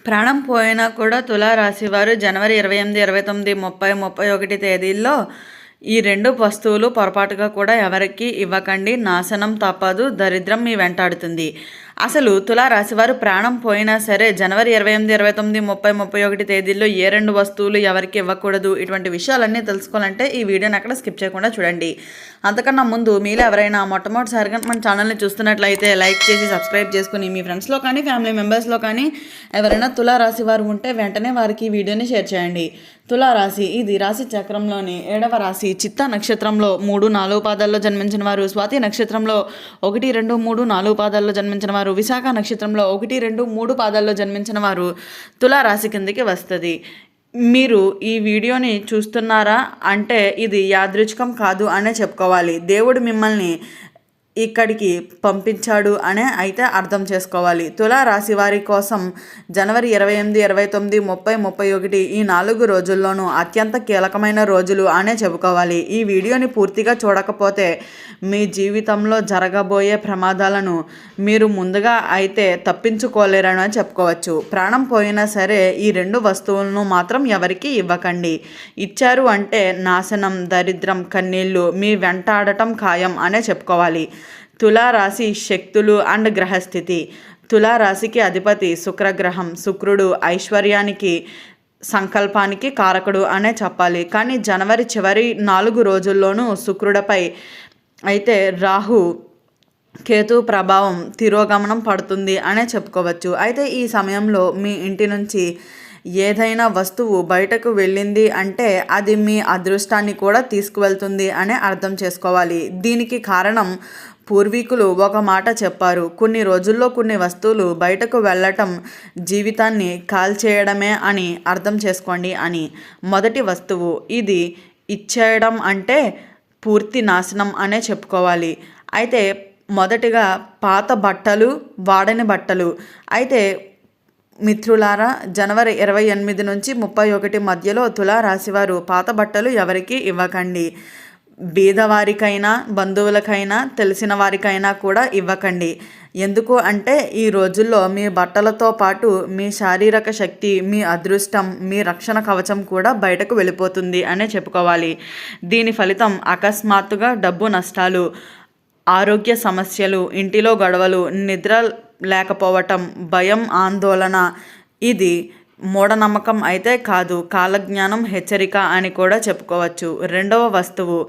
ప్రాణం పోయినా కూడా తులారాశి వారు జనవరి 28, 29, 30, 31 తేదీల్లో ఈ 2 వస్తువులు పొరపాటుగా కూడా ఎవరికీ ఇవ్వకండి. నాశనం తప్పదు, దరిద్రం మీ వెంటాడుతుంది. అసలు తులారాశి వారు ప్రాణం పోయినా సరే జనవరి 28, 29, 30, 31 తేదీల్లో ఏ 2 వస్తువులు ఎవరికి ఇవ్వకూడదు, ఇటువంటి విషయాలన్నీ తెలుసుకోవాలంటే ఈ వీడియోని అక్కడ స్కిప్ చేయకుండా చూడండి. అంతకన్నా ముందు మీలో ఎవరైనా మొట్టమొదటిసారిగా మన ఛానల్ని చూస్తున్నట్లయితే లైక్ చేసి సబ్స్క్రైబ్ చేసుకుని మీ ఫ్రెండ్స్లో కానీ ఫ్యామిలీ మెంబర్స్లో కానీ ఎవరైనా తులారాశి వారు ఉంటే వెంటనే వారికి ఈ వీడియోని షేర్ చేయండి. తులారాశి ఇది రాశి చక్రంలోని 7వ రాశి. చిత్తా నక్షత్రంలో 3, 4 పాదాల్లో జన్మించిన వారు, స్వాతి నక్షత్రంలో 1, 2, 3, 4 పాదాల్లో జన్మించిన వారు, విశాఖ నక్షత్రంలో 1, 2, 3 పాదాల్లో జన్మించిన వారు తులారాశి కిందకి వస్తుంది. మీరు ఈ వీడియోని చూస్తున్నారా అంటే ఇది యాదృచ్ఛికం కాదు అనే చెప్పుకోవాలి. దేవుడు మిమ్మల్ని ఇక్కడికి పంపించాడు అనే అయితే అర్థం చేసుకోవాలి. తులారాశి వారి కోసం జనవరి 28, 29, 30, 31 ఈ 4 రోజుల్లోనూ అత్యంత కీలకమైన రోజులు అనే చెప్పుకోవాలి. ఈ వీడియోని పూర్తిగా చూడకపోతే మీ జీవితంలో జరగబోయే ప్రమాదాలను మీరు ముందుగా అయితే తప్పించుకోలేరని చెప్పుకోవచ్చు. ప్రాణం పోయినా సరే ఈ 2 వస్తువులను మాత్రం ఎవరికి ఇవ్వకండి. ఇచ్చారు అంటే నాశనం, దరిద్రం, కన్నీళ్లు మీ వెంటాడటం ఖాయం అనే చెప్పుకోవాలి. తులారాశి శక్తులు అండ్ గ్రహస్థితి. తులారాశికి అధిపతి శుక్రగ్రహం. శుక్రుడు ఐశ్వర్యానికి, సంకల్పానికి కారకుడు అనే చెప్పాలి. కానీ జనవరి చివరి 4 రోజుల్లోనూ శుక్రుడిపై అయితే రాహు కేతు ప్రభావం తిరోగమనం పడుతుంది అనే చెప్పుకోవచ్చు. అయితే ఈ సమయంలో మీ ఇంటి నుంచి ఏదైనా వస్తువు బయటకు వెళ్ళింది అంటే అది మీ అదృష్టాన్ని కూడా తీసుకువెళ్తుంది అనే అర్థం చేసుకోవాలి. దీనికి కారణం పూర్వీకులు ఒక మాట చెప్పారు, కొన్ని రోజుల్లో కొన్ని వస్తువులు బయటకు వెళ్ళటం జీవితాన్ని కాల్చేయడమే అని అర్థం చేసుకోండి అని. మొదటి వస్తువు ఇది ఇచ్చేయడం అంటే పూర్తి నాశనం అనే చెప్పుకోవాలి. అయితే మొదటిగా పాత బట్టలు, వాడని బట్టలు. అయితే మిత్రులారా, జనవరి 28 నుంచి 31 మధ్యలో తులారాశివారు పాత బట్టలు ఎవరికి ఇవ్వకండి. బీదవారికైనా, బంధువులకైనా, తెలిసిన వారికైనా కూడా ఇవ్వకండి. ఎందుకు అంటే ఈ రోజుల్లో మీ బట్టలతో పాటు మీ శారీరక శక్తి, మీ అదృష్టం, మీ రక్షణ కవచం కూడా బయటకు వెళ్ళిపోతుంది అనే చెప్పుకోవాలి. దీని ఫలితం అకస్మాత్తుగా డబ్బు నష్టాలు, ఆరోగ్య సమస్యలు, ఇంటిలో గొడవలు, నిద్ర లేకపోవటం, భయం, ఆందోళన. ఇది మూఢనమ్మకం అయితే కాదు, కాలజ్ఞానం, హెచ్చరిక అని కూడా చెప్పుకోవచ్చు. రెండవ వస్తువు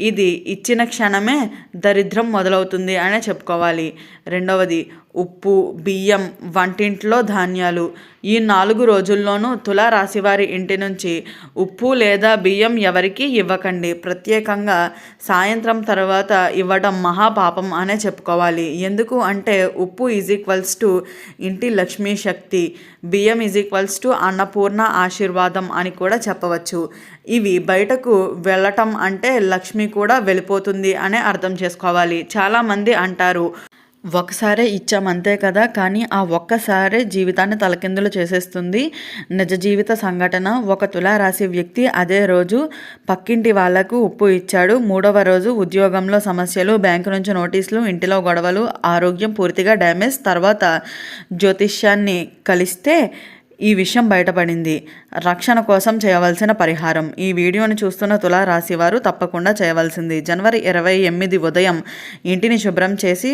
ఇది ఇచ్చిన క్షణమే దరిద్రం మొదలవుతుంది అనే చెప్పుకోవాలి. రెండవది ఉప్పు, బియ్యం, వంటింట్లో ధాన్యాలు. ఈ 4 రోజుల్లోనూ తులారాశి వారి ఇంటి నుంచి ఉప్పు లేదా బియ్యం ఎవరికి ఇవ్వకండి. ప్రత్యేకంగా సాయంత్రం తర్వాత ఇవ్వడం మహాపాపం అనే చెప్పుకోవాలి. ఎందుకు అంటే ఉప్పు = ఇంటి లక్ష్మీ శక్తి, బియ్యం = అన్నపూర్ణ ఆశీర్వాదం అని కూడా చెప్పవచ్చు. ఇవి బయటకు వెళ్ళటం అంటే లక్ష్మి కూడా వెళ్ళిపోతుంది అనే అర్థం చేసుకోవాలి. చాలామంది అంటారు, ఒకసారే ఇచ్చామంతే కదా, కానీ ఆ ఒక్కసారే జీవితాన్ని తలకిందులు చేసేస్తుంది. నిజ జీవిత సంఘటన. ఒక తులారాశి వ్యక్తి అదే రోజు పక్కింటి వాళ్లకు ఉప్పు ఇచ్చాడు. 3వ రోజు ఉద్యోగంలో సమస్యలు, బ్యాంకు నుంచి నోటీసులు, ఇంటిలో గొడవలు, ఆరోగ్యం పూర్తిగా డ్యామేజ్. తర్వాత జ్యోతిష్యాన్ని కలిస్తే ఈ విషయం బయటపడింది. రక్షణ కోసం చేయవలసిన పరిహారం. ఈ వీడియోని చూస్తున్న తులారాశి వారు తప్పకుండా చేయవలసింది, జనవరి 28 ఉదయం ఇంటిని శుభ్రం చేసి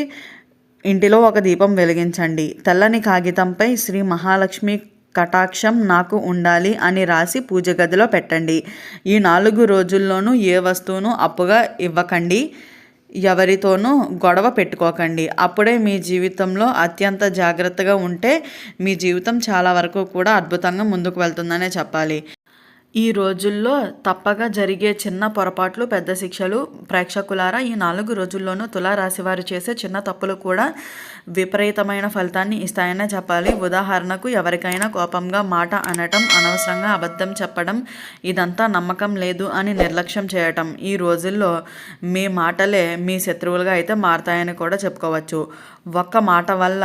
ఇంటిలో ఒక దీపం వెలిగించండి. తెల్లని కాగితంపై శ్రీ మహాలక్ష్మి కటాక్షం నాకు ఉండాలి అని రాసి పూజ గదిలో పెట్టండి. ఈ 4 రోజుల్లోనూ ఏ వస్తువును అప్పుగా ఇవ్వకండి, ఎవరితోనూ గొడవ పెట్టుకోకండి. అప్పుడే మీ జీవితంలో అత్యంత జాగ్రత్తగా ఉంటే మీ జీవితం చాలా వరకు కూడా అద్భుతంగా ముందుకు వెళ్తుందనే చెప్పాలి. ఈ రోజుల్లో తప్పగా జరిగే చిన్న పొరపాట్లు పెద్ద శిక్షలు. ప్రేక్షకులారా, ఈ 4 రోజుల్లోనూ తులారాశి వారు చేసే చిన్న తప్పులు కూడా విపరీతమైన ఫలితాన్ని ఇస్తాయనే చెప్పాలి. ఉదాహరణకు ఎవరికైనా కోపంగా మాట అనటం, అనవసరంగా అబద్ధం చెప్పడం, ఇదంతా నమ్మకం లేదు అని నిర్లక్ష్యం చేయటం. ఈ రోజుల్లో మీ మాటలే మీ శత్రువులుగా అయితే మారతాయని కూడా చెప్పుకోవచ్చు. ఒక్క మాట వల్ల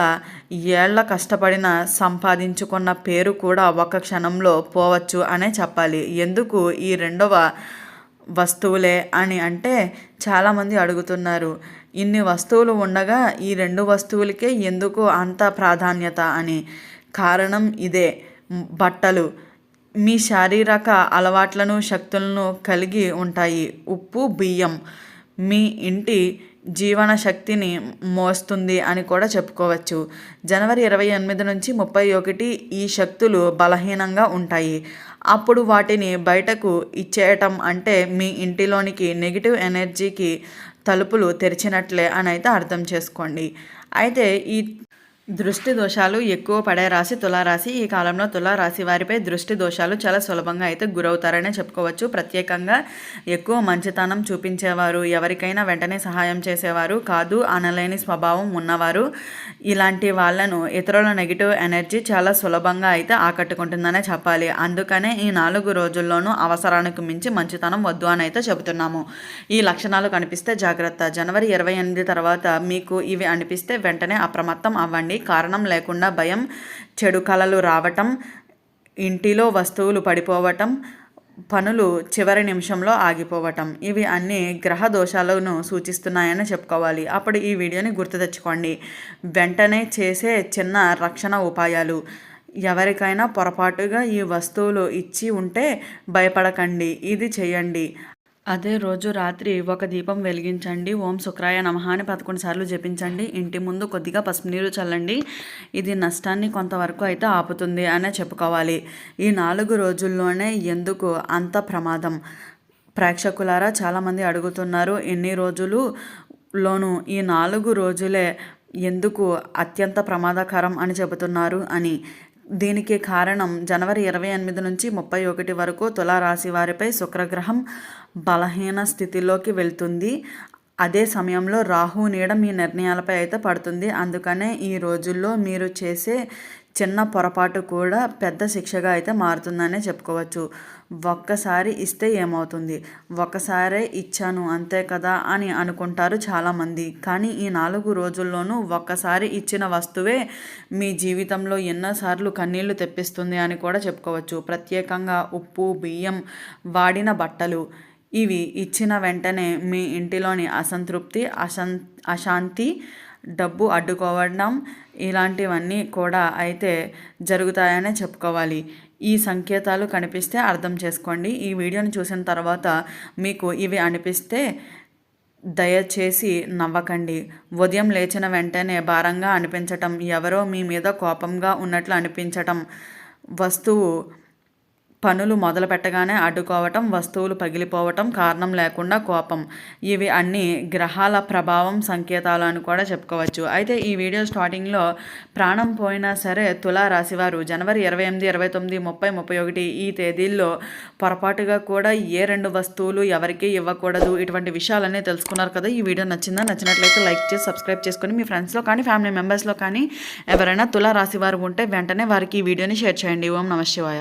ఏళ్ల కష్టపడిన సంపాదించుకున్న పేరు కూడా ఒక్క క్షణంలో పోవచ్చు అనే చెప్పాలి. ఎందుకు ఈ 2వ వస్తువులే అని అంటే చాలామంది అడుగుతున్నారు, ఇన్ని వస్తువులు ఉండగా ఈ 2 వస్తువులకే ఎందుకు అంత ప్రాధాన్యత అని. కారణం ఇదే. బట్టలు మీ శారీరక అలవాట్లను శక్తులను కలిగి ఉంటాయి. ఉప్పు బియ్యం మీ ఇంటి జీవన శక్తిని మోస్తుంది అని కూడా చెప్పుకోవచ్చు. జనవరి 28 నుంచి 31 ఈ శక్తులు బలహీనంగా ఉంటాయి. అప్పుడు వాటిని బయటకు ఇచ్చేయటం అంటే మీ ఇంటిలోనికి నెగిటివ్ ఎనర్జీకి తలుపులు తెరిచినట్లే అని అయితే అర్థం చేసుకోండి. అయితే ఈ దృష్టి దోషాలు ఎక్కువ పడే రాశి తులారాశి. ఈ కాలంలో తులారాశి వారిపై దృష్టి దోషాలు చాలా సులభంగా అయితే గురవుతారనే చెప్పుకోవచ్చు. ప్రత్యేకంగా ఎక్కువ మంచితనం చూపించేవారు, ఎవరికైనా వెంటనే సహాయం చేసేవారు, కాదు అనలేని స్వభావం ఉన్నవారు, ఇలాంటి వాళ్ళను ఇతరుల నెగిటివ్ ఎనర్జీ చాలా సులభంగా అయితే ఆకట్టుకుంటుందనే చెప్పాలి. అందుకనే ఈ 4 రోజుల్లోనూ అవసరానికి మించి మంచితనం వద్దు అని అయితే చెబుతున్నాము. ఈ లక్షణాలు కనిపిస్తే జాగ్రత్త. జనవరి 28 తర్వాత మీకు ఇవి అనిపిస్తే వెంటనే అప్రమత్తం అవ్వండి. కారణం లేకుండా భయం, చెడు కలలు రావటం, ఇంటిలో వస్తువులు పడిపోవటం, పనులు చివరి నిమిషంలో ఆగిపోవటం, ఇవి అన్ని గ్రహ దోషాలను సూచిస్తున్నాయని చెప్పుకోవాలి. అప్పుడు ఈ వీడియోని గుర్తు తెచ్చుకోండి. వెంటనే చేసే చిన్న రక్షణ ఉపాయాలు. ఎవరికైనా పొరపాటుగా ఈ వస్తువులు ఇచ్చి ఉంటే భయపడకండి, ఇది చేయండి. అదే రోజు రాత్రి ఒక దీపం వెలిగించండి. ఓం శుక్రాయ నమః అని 11 సార్లు జపించండి. ఇంటి ముందు కొద్దిగా పసుపు నీరు చల్లండి. ఇది నష్టాన్ని కొంతవరకు అయితే ఆపుతుంది అనే చెప్పుకోవాలి. ఈ 4 రోజుల్లోనే ఎందుకు అంత ప్రమాదం? ప్రేక్షకులారా చాలామంది అడుగుతున్నారు, ఎన్ని రోజులులోనూ ఈ 4 రోజులే ఎందుకు అత్యంత ప్రమాదకరం అని చెబుతున్నారు అని. దీనికి కారణం జనవరి 28 నుంచి 31 వరకు తులారాశి వారిపై శుక్రగ్రహం బలహీన స్థితిలోకి వెళ్తుంది. అదే సమయంలో రాహు నీడ మీ నిర్ణయాలపై అయితే పడుతుంది. అందుకనే ఈ రోజుల్లో మీరు చేసే చిన్న పొరపాటు కూడా పెద్ద శిక్షగా అయితే మారుతుందనే చెప్పుకోవచ్చు. ఒక్కసారి ఇస్తే ఏమవుతుంది, ఒక్కసారే ఇచ్చాను అంతే కదా అని అనుకుంటారు చాలామంది. కానీ ఈ 4 రోజుల్లోనూ ఒక్కసారి ఇచ్చిన వస్తువే మీ జీవితంలో ఎన్నోసార్లు కన్నీళ్లు తెప్పిస్తుంది అని కూడా చెప్పుకోవచ్చు. ప్రత్యేకంగా ఉప్పు, బియ్యం, వాడిన బట్టలు, ఇవి ఇచ్చిన వెంటనే మీ ఇంటిలోని అసంతృప్తి, అశాంతి, డబ్బు అడ్డుకోవడం, ఇలాంటివన్నీ కూడా అయితే జరుగుతాయనే చెప్పుకోవాలి. ఈ సంకేతాలు కనిపిస్తే అర్థం చేసుకోండి. ఈ వీడియోని చూసిన తర్వాత మీకు ఇవి అనిపిస్తే దయచేసి నవ్వకండి. ఉదయం లేచిన వెంటనే భారంగా అనిపించటం, ఎవరో మీ మీద కోపంగా ఉన్నట్లు అనిపించటం, వస్తువు పనులు మొదలు పెట్టగానే అడ్డుకోవటం, వస్తువులు పగిలిపోవటం, కారణం లేకుండా కోపం, ఇవి అన్నీ గ్రహాల ప్రభావం సంకేతాలు అని కూడా చెప్పుకోవచ్చు. అయితే ఈ వీడియో స్టార్టింగ్లో ప్రాణం పోయినా సరే తులారాశివారు జనవరి 28, 29, 30, 31 ఈ తేదీల్లో పొరపాటుగా కూడా ఏ 2 వస్తువులు ఎవరికి ఇవ్వకూడదు. ఇటువంటి విషయాలన్నీ తెలుసుకున్నారు కదా. ఈ వీడియో నచ్చినట్లయితే లైక్ చేసి సబ్స్క్రైబ్ చేసుకొని మీ ఫ్రెండ్స్లో కానీ ఫ్యామిలీ మెంబర్స్లో కానీ ఎవరైనా తులారాశి వారు ఉంటే వెంటనే వారికి ఈ వీడియోని షేర్ చేయండి. ఓం నమః శివాయ.